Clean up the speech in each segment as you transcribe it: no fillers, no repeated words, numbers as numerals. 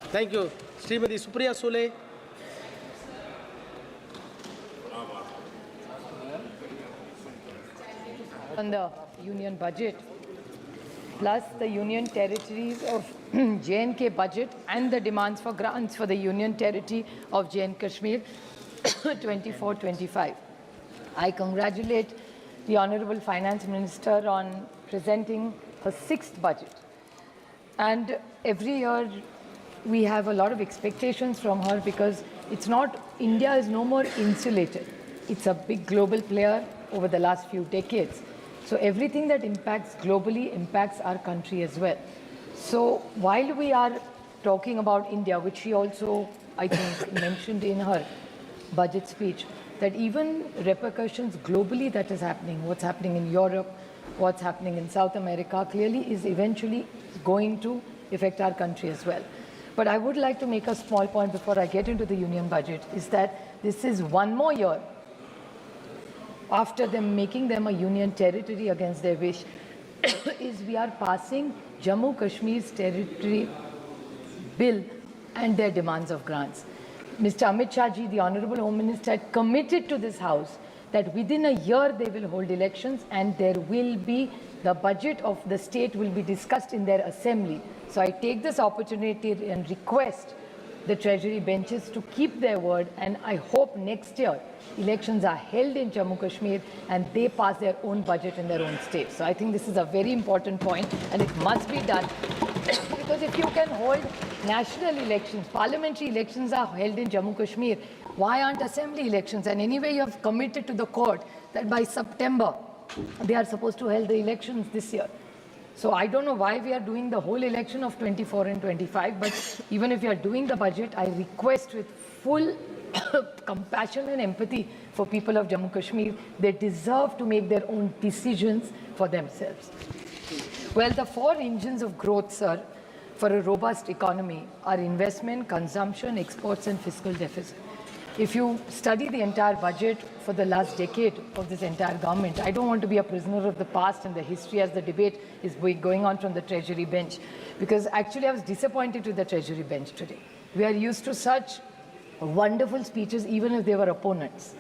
Thank you. Srimati Supriya Sule. On the union budget, plus the union territories of J&K budget and the demands for grants for the union territory of J&Kashmir 24-25. I congratulate the Honorable Finance Minister on presenting her 6th budget. And every year we have a lot of expectations from her because India is no more insulated. It's a big global player over the last few decades. So everything that impacts globally impacts our country as well. So while we are talking about India, which she also, I think, mentioned in her budget speech, that even repercussions globally that is happening, what's happening in Europe, what's happening in South America, clearly is eventually going to affect our country as well. But I would like to make a small point before I get into the union budget, is that this is one more year after them making them a union territory against their wish, is we are passing Jammu Kashmir's territory bill and their demands of grants. Mr. Amit Shah ji, the Honorable Home Minister, had committed to this House that within a year they will hold elections and there will be the budget of the state will be discussed in their assembly. So I take this opportunity and request the Treasury benches to keep their word, and I hope next year elections are held in Jammu Kashmir and they pass their own budget in their own state. So I think this is a very important point and it must be done because if you can hold national elections, parliamentary elections are held in Jammu Kashmir, why aren't assembly elections? And anyway, you have committed to the court that by September they are supposed to hold the elections this year. So I don't know why we are doing the whole election of 24 and 25, but even if you are doing the budget, I request with full compassion and empathy for people of Jammu Kashmir. They deserve to make their own decisions for themselves. Well, the 4 engines of growth, sir, for a robust economy are investment, consumption, exports, and fiscal deficit. If you study the entire budget for the last decade of this entire government, I don't want to be a prisoner of the past and the history as the debate is going on from the Treasury bench, because actually I was disappointed with the Treasury bench today. We are used to such wonderful speeches even if they were opponents.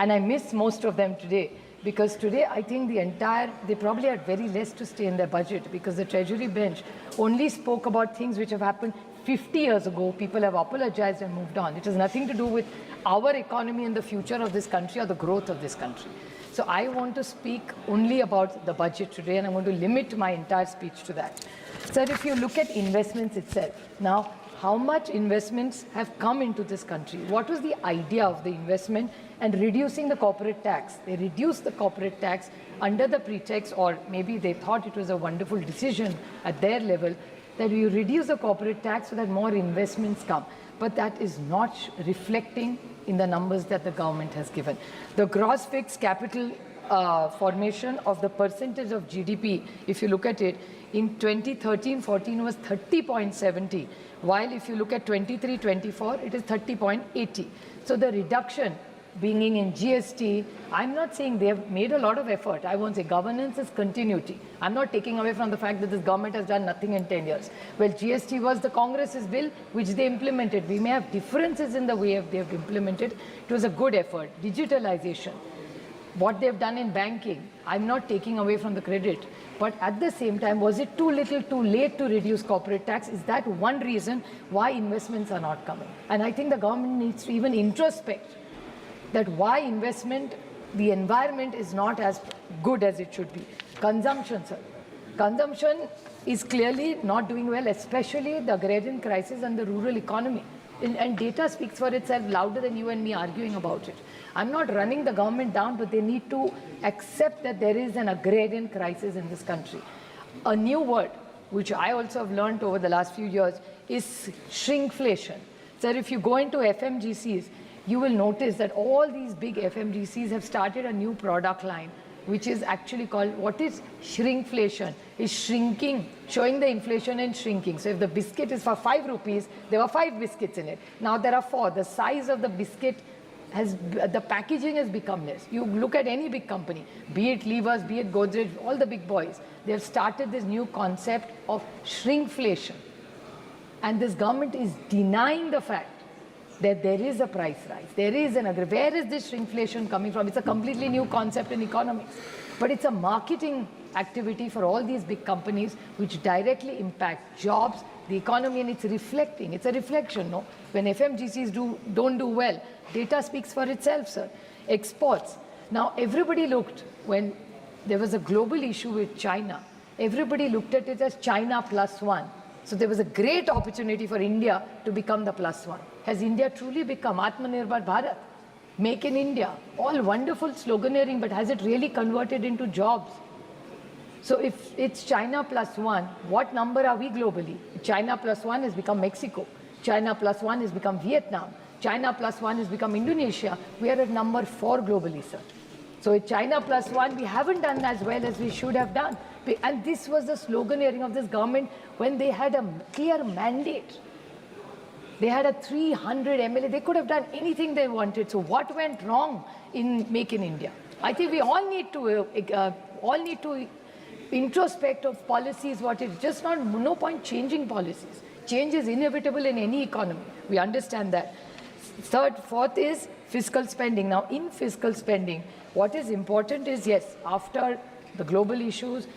And I miss most of them today, because today I think they probably had very less to say in their budget, because the Treasury bench only spoke about things which have happened 50 years ago. People have apologized and moved on. It has nothing to do with our economy and the future of this country or the growth of this country. So I want to speak only about the budget today, and I'm going to limit my entire speech to that. Sir, if you look at investments itself, now how much investments have come into this country? What was the idea of the investment and reducing the corporate tax? They reduced the corporate tax under the pretext, or maybe they thought it was a wonderful decision at their level, that you reduce the corporate tax so that more investments come. But that is not reflecting in the numbers that the government has given. The gross fixed capital formation of the percentage of GDP, if you look at it, in 2013-14 was 30.70, while if you look at 23-24, it is 30.80. So the reduction bringing in GST, I'm not saying they have made a lot of effort. I won't say governance is continuity. I'm not taking away from the fact that this government has done nothing in 10 years. Well, GST was the Congress's bill, which they implemented. We may have differences in the way they have implemented. It was a good effort. Digitalization, what they've done in banking, I'm not taking away from the credit. But at the same time, was it too little, too late to reduce corporate tax? Is that one reason why investments are not coming? And I think the government needs to even introspect that why investment, the environment is not as good as it should be. Consumption, sir. Consumption is clearly not doing well, especially the agrarian crisis and the rural economy. And data speaks for itself louder than you and me arguing about it. I'm not running the government down, but they need to accept that there is an agrarian crisis in this country. A new word, which I also have learned over the last few years, is shrinkflation. Sir, if you go into FMGCs, you will notice that all these big FMGCs have started a new product line, which is actually called, what is shrinkflation? Is shrinking, showing the inflation and shrinking. So if the biscuit is for 5 rupees, there were 5 biscuits in it. Now there are 4. The size of the biscuit the packaging has become less. You look at any big company, be it Levers, be it Godrej, all the big boys, they have started this new concept of shrinkflation. And this government is denying the fact that there is a price rise. There is another. Where is this shrinkflation coming from? It's a completely new concept in economics. But it's a marketing activity for all these big companies which directly impact jobs, the economy, and it's reflecting. It's a reflection, no? When FMGCs don't do well, data speaks for itself, sir. Exports. Now, everybody looked, when there was a global issue with China, everybody looked at it as China +1. So there was a great opportunity for India to become the +1. Has India truly become Atmanirbhar Bharat? Make in India. All wonderful sloganeering, but has it really converted into jobs? So if it's China +1, what number are we globally? China +1 has become Mexico. China +1 has become Vietnam. China +1 has become Indonesia. We are at number 4 globally, sir. So with China +1, we haven't done as well as we should have done. And this was the sloganeering of this government when they had a clear mandate. They had a 300 MLA. They could have done anything they wanted. So what went wrong in Make in India? I think we all need to introspect of policies. What is just not no point changing policies. Change is inevitable in any economy. We understand that. Third, fourth is fiscal spending. Now, in fiscal spending, what is important is, yes, after the global issues,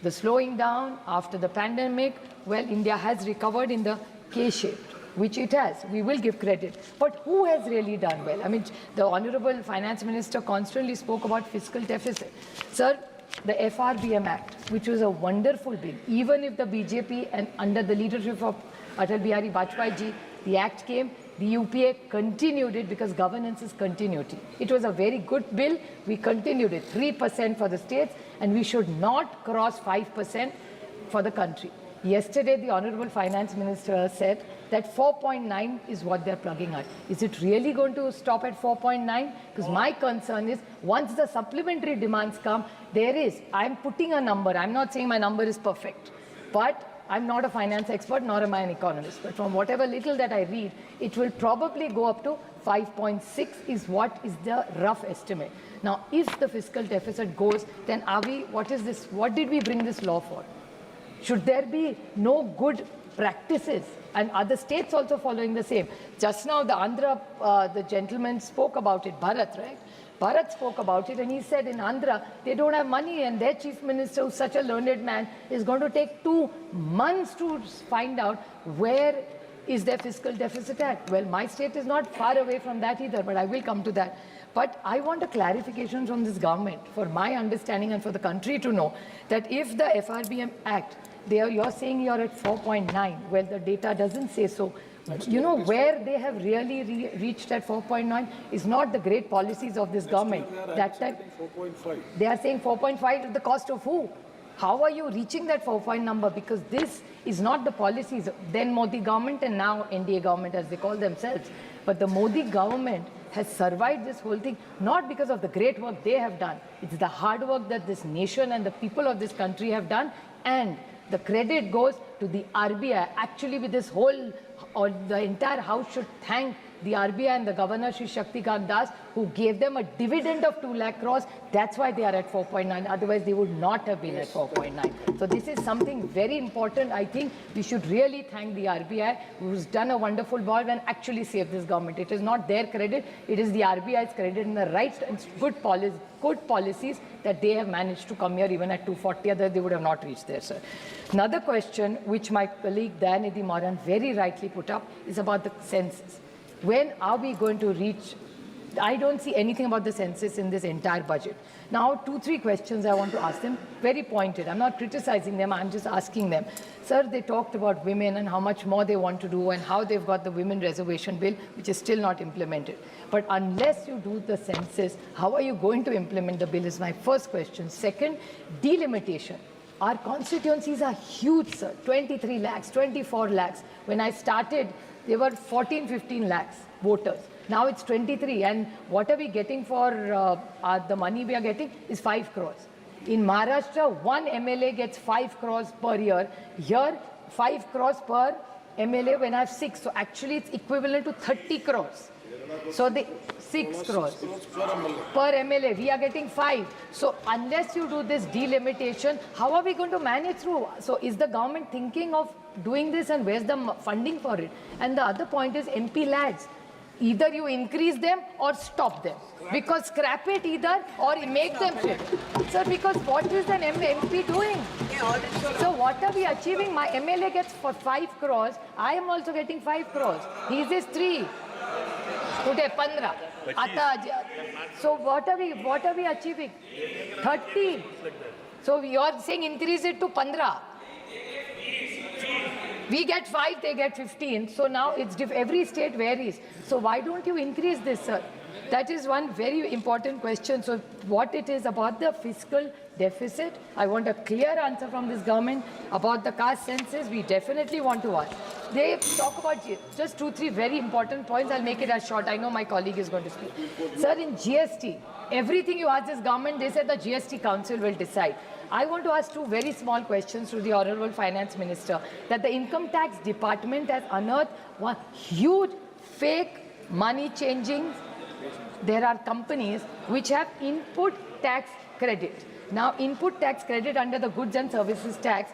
the slowing down, after the pandemic, well, India has recovered in the K-shaped, which it has. We will give credit. But who has really done well? I mean, the Honorable Finance Minister constantly spoke about fiscal deficit. Sir, the FRBM Act, which was a wonderful bill, even if the BJP and under the leadership of Atal Bihari Vajpayee ji, the act came, the UPA continued it because governance is continuity. It was a very good bill. We continued it. 3% for the states, and we should not cross 5% for the country. Yesterday, the Honorable Finance Minister said that 4.9 is what they're plugging at. Is it really going to stop at 4.9? Because my concern is once the supplementary demands come, I'm putting a number. I'm not saying my number is perfect, but I'm not a finance expert, nor am I an economist. But from whatever little that I read, it will probably go up to 5.6 is what is the rough estimate. Now, if the fiscal deficit goes, then what is this? What did we bring this law for? Should there be no good practices and other states also following the same? Just now, the Andhra, the gentleman spoke about it, Bharat, right? Bharat spoke about it, and he said in Andhra, they don't have money, and their chief minister, who's such a learned man, is going to take 2 months to find out where is their fiscal deficit at. Well, my state is not far away from that either, but I will come to that. But I want a clarification from this government, for my understanding and for the country to know, that if the FRBM Act, you're saying you're at 4.9, well, the data doesn't say so. You know where they have really reached at 4.9 is not the great policies of this government. That time, 4.5. they are saying 4.5 at the cost of who? How are you reaching that 4 number? Because this is not the policies, then Modi government and now NDA government as they call themselves. But the Modi government has survived this whole thing, not because of the great work they have done. It's the hard work that this nation and the people of this country have done, and the credit goes to the RBI. Actually, with this whole, or the entire house should thank the RBI and the Governor, Shri Shaktikant Das, who gave them a dividend of 2 lakh crores. That's why they are at 4.9. Otherwise, they would not have been at 4.9. So this is something very important. I think we should really thank the RBI, who's done a wonderful job and actually saved this government. It is not their credit. It is the RBI's credit and the right and good policies that they have managed to come here even at 240. Otherwise, they would have not reached there, sir. Another question, which my colleague Dayanidhi Moran very rightly put up, is about the census. When are we going to reach? I don't see anything about the census in this entire budget. Now, 2-3 questions I want to ask them, very pointed. I'm not criticizing them, I'm just asking them. Sir, they talked about women and how much more they want to do and how they've got the women reservation bill, which is still not implemented. But unless you do the census, how are you going to implement the bill is my first question. Second, delimitation. Our constituencies are huge, sir. 23 lakhs, 24 lakhs. When I started, there were 14, 15 lakhs voters. Now it's 23. And what are we getting for the money we are getting is 5 crores. In Maharashtra, one MLA gets 5 crores per year. Here, 5 crores per MLA when I have 6. So actually it's equivalent to 30 crores. So the 6 crores per MLA, we are getting 5. So unless you do this delimitation, how are we going to manage through? So is the government thinking of doing this and where's the funding for it? And the other point is MP lads. Either you increase them or stop them. Because scrap it either or make them fit. Sir, because what is an MP doing? So what are we achieving? My MLA gets for 5 crores. I am also getting 5 crores. He is 3. Today 15. So what are we achieving? 30. So you are saying increase it to 15. We get 5, they get 15. So now it's every state varies. So why don't you increase this, sir? That is one very important question. So what it is about the fiscal deficit, I want a clear answer from this government. About the caste census, we definitely want to ask. They talk about just 2-3 very important points. I'll make it as short. I know my colleague is going to speak. Sir, in GST, everything you ask this government, they said the GST Council will decide. I want to ask 2 very small questions to the Honorable Finance Minister. That the Income Tax Department has unearthed one huge fake money changing. There are companies which have input tax credit. Now, input tax credit under the goods and services tax,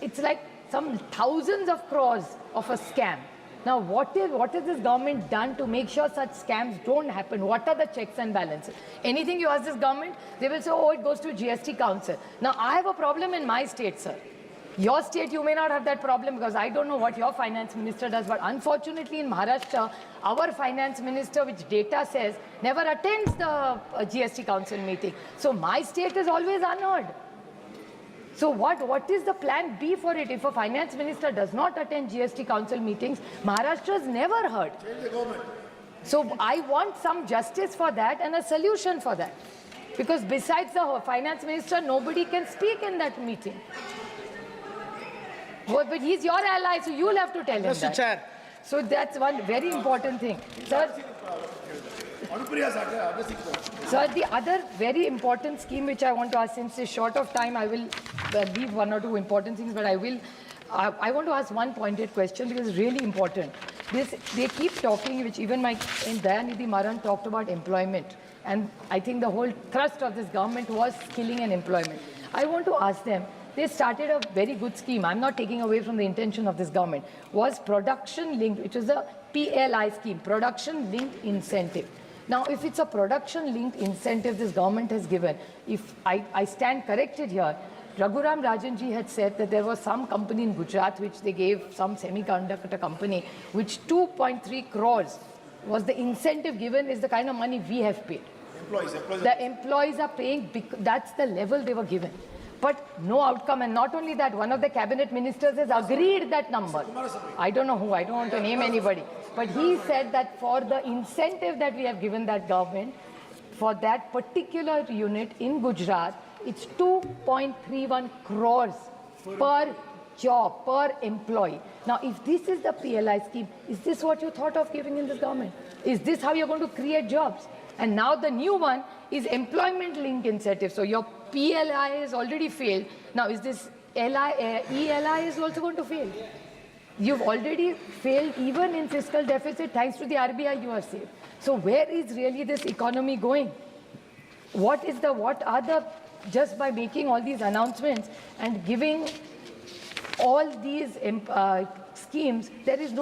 it's like some thousands of crores of a scam. Now, what has this government done to make sure such scams don't happen? What are the checks and balances? Anything you ask this government, they will say, oh, it goes to GST Council. Now, I have a problem in my state, sir. Your state, you may not have that problem because I don't know what your finance minister does. But unfortunately, in Maharashtra, our finance minister, which data says, never attends the GST Council meeting. So my state is always unheard. So what is the plan B for it? If a finance minister does not attend GST Council meetings, Maharashtra is never heard. So I want some justice for that and a solution for that. Because besides the finance minister, nobody can speak in that meeting. But he's your ally, so you'll have to tell him Mr. that. Chair. So that's one very important thing. Sir, the other very important scheme which I want to ask, since it's short of time, I will leave 1 or 2 important things, but I want to ask one pointed question because it's really important. They keep talking, which even Dayanidhi Maran talked about employment. And I think the whole thrust of this government was skilling and employment. I want to ask them, they started a very good scheme. I'm not taking away from the intention of this government. Was production linked, which is a PLI scheme, production linked incentive. Now, if it's a production linked incentive this government has given, if I stand corrected here, Raghuram Rajanji had said that there was some company in Gujarat which they gave, some semiconductor company, which 2.3 crores was the incentive given, is the kind of money we have paid. The employees are paying, that's the level they were given. But no outcome, and not only that, one of the cabinet ministers has agreed that number. I don't know who, I don't want to name anybody. But he said that for the incentive that we have given that government, for that particular unit in Gujarat, it's 2.31 crores per job, per employee. Now, if this is the PLI scheme, is this what you thought of giving in this government? Is this how you're going to create jobs? And now the new one is employment linked incentive. So your PLI has already failed. Now is this ELI is also going to fail? You've already failed even in fiscal deficit. Thanks to the RBI you are safe. So where is really this economy going? Just by making all these announcements and giving all these schemes, there is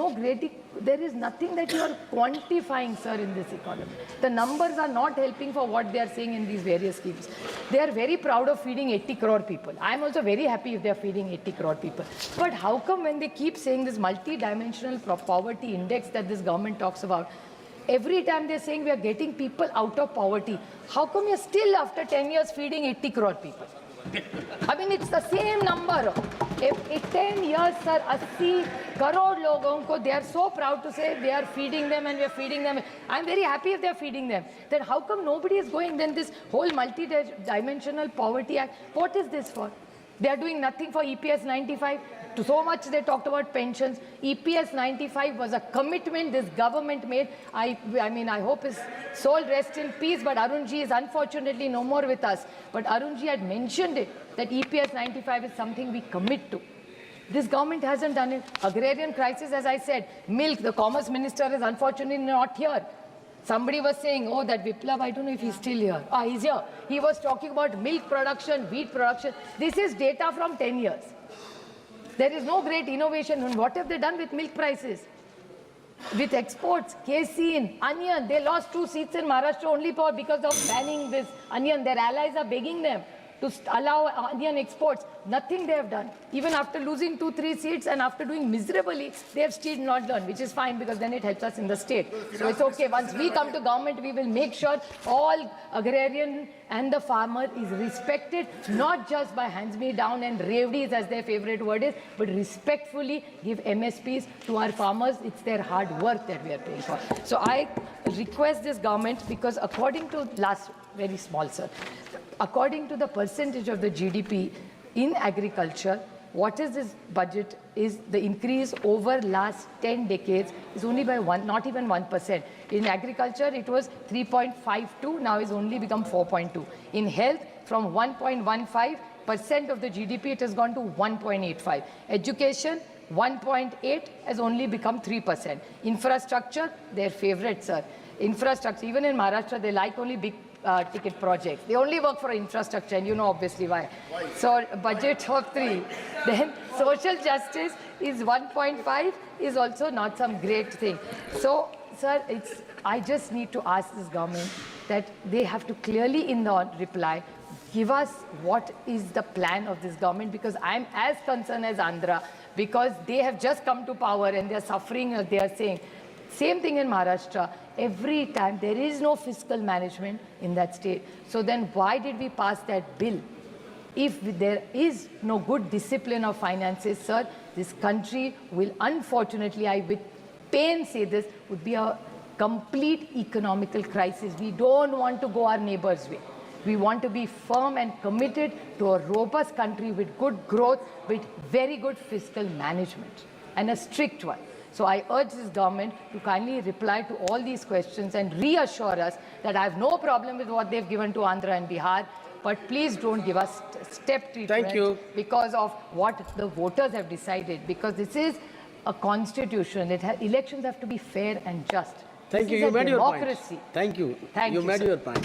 nothing that you are quantifying, sir, in this economy. The numbers are not helping for what they are saying in these various schemes. They are very proud of feeding 80 crore people. I am also very happy if they are feeding 80 crore people. But how come when they keep saying this multi-dimensional poverty index that this government talks about, every time they're saying we are getting people out of poverty, how come you're still after 10 years feeding 80 crore people? I mean, it's the same number. If 10 years, sir, 80 crore logon ko, they are so proud to say they are feeding them and we are feeding them. I'm very happy if they are feeding them. Then how come nobody is going? Then this whole multi-dimensional poverty act, what is this for? They are doing nothing for EPS 95. So much they talked about pensions. EPS 95 was a commitment this government made. I mean, I hope his soul rests in peace, but Arunji is unfortunately no more with us. But Arunji had mentioned it, that EPS 95 is something we commit to. This government hasn't done it. Agrarian crisis, as I said, milk, the commerce minister is unfortunately not here. Somebody was saying, oh, that Viplav, I don't know if he's still here. He's here. He was talking about milk production, wheat production. This is data from 10 years. There is no great innovation. And what have they done with milk prices? With exports, casein, onion, they lost 2 seats in Maharashtra only because of banning this onion. Their allies are begging them to allow onion exports. Nothing they have done. Even after losing 2-3 seats and after doing miserably, they have still not done, which is fine because then it helps us in the state. So it's okay. Once we come to government, we will make sure all agrarian and the farmer is respected, not just by hands me down and revdis as their favorite word is, but respectfully give MSPs to our farmers. It's their hard work that we are paying for. So I request this government, because according to very small, sir, according to the percentage of the GDP in agriculture, what is this budget is the increase over last 10 decades is only by not even 1%. In agriculture, it was 3.52, now it's only become 4.2. In health, from 1.15% of the GDP, it has gone to 1.85. Education, 1.8 has only become 3%. Infrastructure, their favorite, sir. Infrastructure, even in Maharashtra, they like only big ticket projects. They only work for infrastructure, and you know obviously why. So budget of 3. Then social justice is 1.5, is also not some great thing. So, sir, I just need to ask this government that they have to clearly in the reply give us what is the plan of this government, because I'm as concerned as Andhra, because they have just come to power and they're suffering, as they are saying. Same thing in Maharashtra. Every time there is no fiscal management in that state. So then why did we pass that bill? If there is no good discipline of finances, sir, this country will unfortunately, I with pain say this, would be a complete economical crisis. We don't want to go our neighbor's way. We want to be firm and committed to a robust country with good growth, with very good fiscal management, and a strict one. So I urge this government to kindly reply to all these questions and reassure us that I have no problem with what they've given to Andhra and Bihar, but please don't give us step treatment because of what the voters have decided, because this is a constitution. Elections have to be fair and just. Thank you. You made democracy. your point. Thank you. Thank you, made sir. your point.